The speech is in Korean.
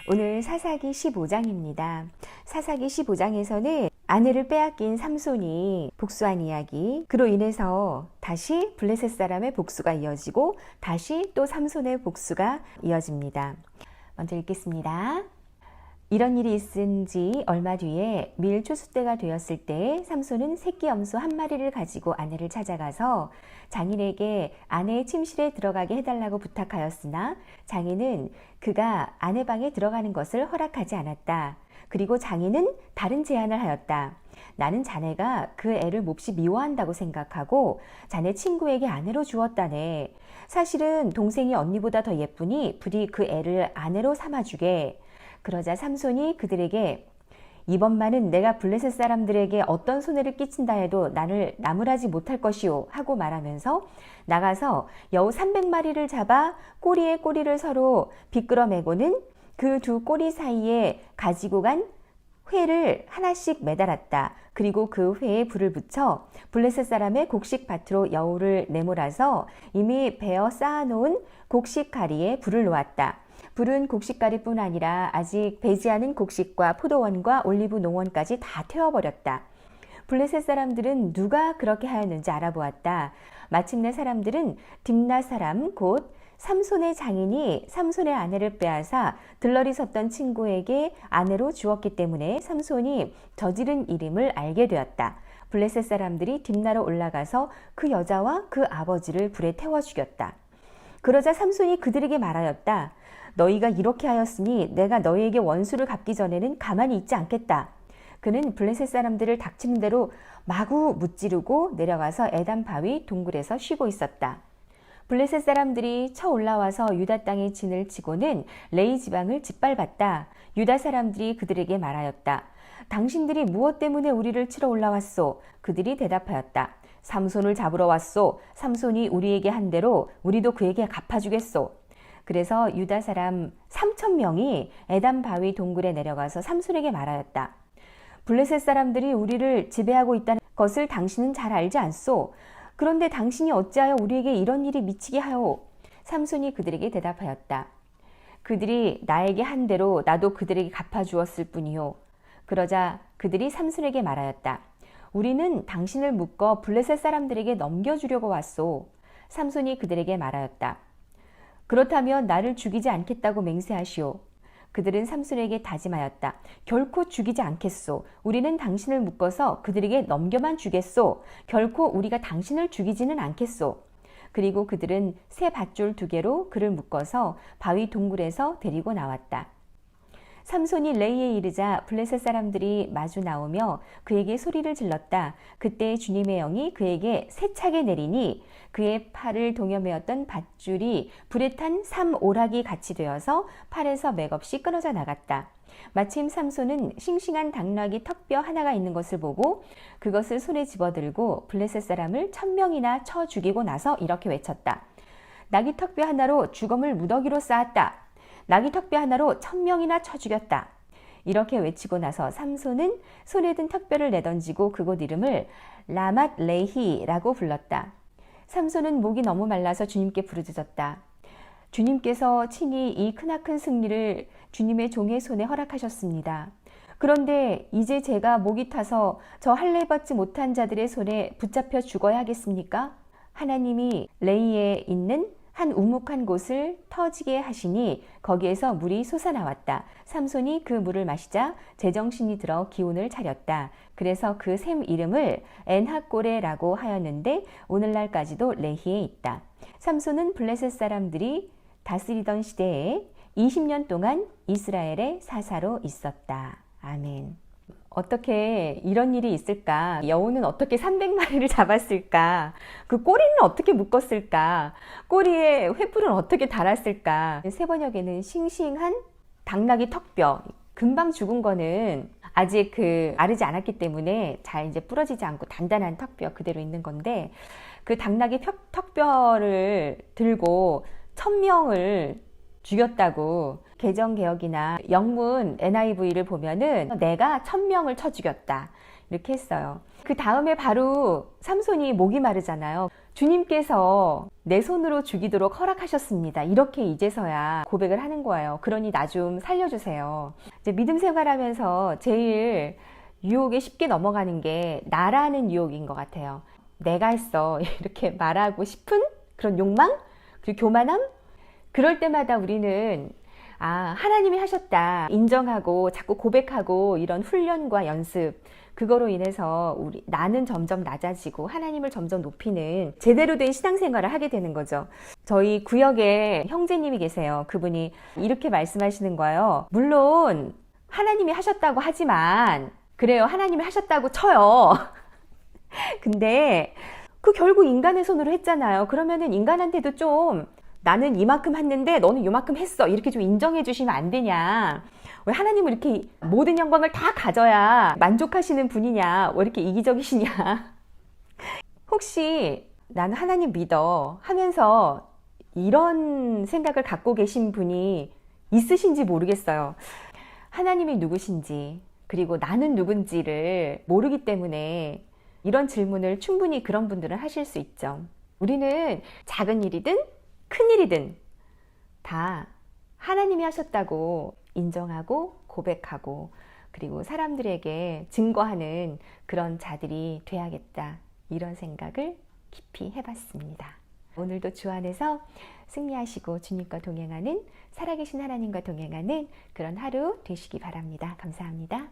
오늘 사사기 15장입니다. 사사기 15장에서는 아내를 빼앗긴 삼손이 복수한 이야기, 그로 인해서 다시 블레셋 사람의 복수가 이어지고 다시 또 삼손의 복수가 이어집니다. 먼저 읽겠습니다. 이런 일이 있은 지 얼마 뒤에 밀 추수 때가 되었을 때 삼손은 새끼 염소 한 마리를 가지고 아내를 찾아가서 장인에게 아내의 침실에 들어가게 해달라고 부탁하였으나 장인은 그가 아내 방에 들어가는 것을 허락하지 않았다. 그리고 장인은 다른 제안을 하였다. 나는 자네가 그 애를 몹시 미워한다고 생각하고 자네 친구에게 아내로 주었다네. 사실은 동생이 언니보다 더 예쁘니 부디 그 애를 아내로 삼아주게. 그러자 삼손이 그들에게 이번만은 내가 블레셋 사람들에게 어떤 손해를 끼친다 해도 나를 나무라지 못할 것이오 하고 말하면서 나가서 여우 300마리를 잡아 꼬리에 꼬리를 서로 비끄러매고는 그 두 꼬리 사이에 가지고 간 회를 하나씩 매달았다. 그리고 그 회에 불을 붙여 블레셋 사람의 곡식밭으로 여우를 내몰아서 이미 베어 쌓아놓은 곡식가리에 불을 놓았다. 불은 곡식가리뿐 아니라 아직 배지 않은 곡식과 포도원과 올리브 농원까지 다 태워버렸다. 블레셋 사람들은 누가 그렇게 하였는지 알아보았다. 마침내 사람들은 딥나 사람 곧 삼손의 장인이 삼손의 아내를 빼앗아 들러리 섰던 친구에게 아내로 주었기 때문에 삼손이 저지른 이름을 알게 되었다. 블레셋 사람들이 딥나로 올라가서 그 여자와 그 아버지를 불에 태워 죽였다. 그러자 삼손이 그들에게 말하였다. 너희가 이렇게 하였으니 내가 너희에게 원수를 갚기 전에는 가만히 있지 않겠다. 그는 블레셋 사람들을 닥치는 대로 마구 무찌르고 내려가서 에단 바위 동굴에서 쉬고 있었다. 블레셋 사람들이 쳐 올라와서 유다 땅에 진을 치고는 레이 지방을 짓밟았다. 유다 사람들이 그들에게 말하였다. 당신들이 무엇 때문에 우리를 치러 올라왔소? 그들이 대답하였다. 삼손을 잡으러 왔소. 삼손이 우리에게 한 대로 우리도 그에게 갚아주겠소. 그래서 유다 사람 3,000명이 에단 바위 동굴에 내려가서 삼손에게 말하였다. 블레셋 사람들이 우리를 지배하고 있다는 것을 당신은 잘 알지 않소? 그런데 당신이 어찌하여 우리에게 이런 일이 미치게 하오? 삼손이 그들에게 대답하였다. 그들이 나에게 한 대로 나도 그들에게 갚아주었을 뿐이요. 그러자 그들이 삼손에게 말하였다. 우리는 당신을 묶어 블레셋 사람들에게 넘겨주려고 왔소. 삼손이 그들에게 말하였다. 그렇다면 나를 죽이지 않겠다고 맹세하시오. 그들은 삼손에게 다짐하였다. 결코 죽이지 않겠소. 우리는 당신을 묶어서 그들에게 넘겨만 주겠소. 결코 우리가 당신을 죽이지는 않겠소. 그리고 그들은 새 밧줄 2개로 그를 묶어서 바위 동굴에서 데리고 나왔다. 삼손이 레이에 이르자 블레셋 사람들이 마주 나오며 그에게 소리를 질렀다. 그때 주님의 영이 그에게 세차게 내리니 그의 팔을 동여매었던 밧줄이 불에 탄 삼오락이 같이 되어서 팔에서 맥없이 끊어져 나갔다. 마침 삼손은 싱싱한 당나귀 턱뼈 하나가 있는 것을 보고 그것을 손에 집어들고 블레셋 사람을 1,000명이나 쳐 죽이고 나서 이렇게 외쳤다. 나귀 턱뼈 하나로 주검을 무더기로 쌓았다. 나귀 턱뼈 하나로 1,000명이나 쳐 죽였다. 이렇게 외치고 나서 삼손은 손에 든 턱뼈를 내던지고 그곳 이름을 라맛 레히라고 불렀다. 삼손은 목이 너무 말라서 주님께 부르짖었다. 주님께서 친히 이 크나큰 승리를 주님의 종의 손에 허락하셨습니다. 그런데 이제 제가 목이 타서 저 할례받지 못한 자들의 손에 붙잡혀 죽어야 하겠습니까? 하나님이 레이에 있는 한 우묵한 곳을 터지게 하시니 거기에서 물이 솟아나왔다. 삼손이 그 물을 마시자 제정신이 들어 기운을 차렸다. 그래서 그 샘 이름을 엔하꼬레라고 하였는데 오늘날까지도 레히에 있다. 삼손은 블레셋 사람들이 다스리던 시대에 20년 동안 이스라엘의 사사로 있었다. 아멘. 어떻게 이런 일이 있을까? 여우는 어떻게 300마리를 잡았을까? 그 꼬리는 어떻게 묶었을까? 꼬리에 횃불은 어떻게 달았을까? 세 번역에는 싱싱한 당나귀 턱뼈, 금방 죽은 거는 아직 마르지 않았기 때문에 잘 이제 부러지지 않고 단단한 턱뼈 그대로 있는 건데 그 당나귀 턱뼈를 들고 1,000명을 죽였다고 개정개혁이나 영문 NIV를 보면은 내가 1,000명을 쳐 죽였다 이렇게 했어요. 그 다음에 바로 삼손이 목이 마르잖아요. 주님께서 내 손으로 죽이도록 허락하셨습니다. 이렇게 이제서야 고백을 하는 거예요. 그러니 나 좀 살려주세요. 이제 믿음 생활하면서 제일 유혹에 쉽게 넘어가는 게 나라는 유혹인 것 같아요. 내가 했어. 이렇게 말하고 싶은 그런 욕망, 그리고 교만함. 그럴 때마다 우리는 하나님이 하셨다 인정하고 자꾸 고백하고 이런 훈련과 연습, 그거로 인해서 나는 점점 낮아지고 하나님을 점점 높이는 제대로 된 신앙생활을 하게 되는 거죠. 저희 구역에 형제님이 계세요. 그분이 이렇게 말씀하시는 거예요. 물론 하나님이 하셨다고 하지만 그래요. 하나님이 하셨다고 쳐요. 근데 결국 인간의 손으로 했잖아요. 그러면은 인간한테도 좀 나는 이만큼 했는데 너는 이만큼 했어. 이렇게 좀 인정해 주시면 안 되냐. 왜 하나님은 이렇게 모든 영광을 다 가져야 만족하시는 분이냐. 왜 이렇게 이기적이시냐. 혹시 나는 하나님 믿어 하면서 이런 생각을 갖고 계신 분이 있으신지 모르겠어요. 하나님이 누구신지 그리고 나는 누군지를 모르기 때문에 이런 질문을 충분히 그런 분들은 하실 수 있죠. 우리는 작은 일이든 큰 일이든 다 하나님이 하셨다고 인정하고 고백하고 그리고 사람들에게 증거하는 그런 자들이 돼야겠다, 이런 생각을 깊이 해봤습니다. 오늘도 주 안에서 승리하시고 주님과 동행하는, 살아계신 하나님과 동행하는 그런 하루 되시기 바랍니다. 감사합니다.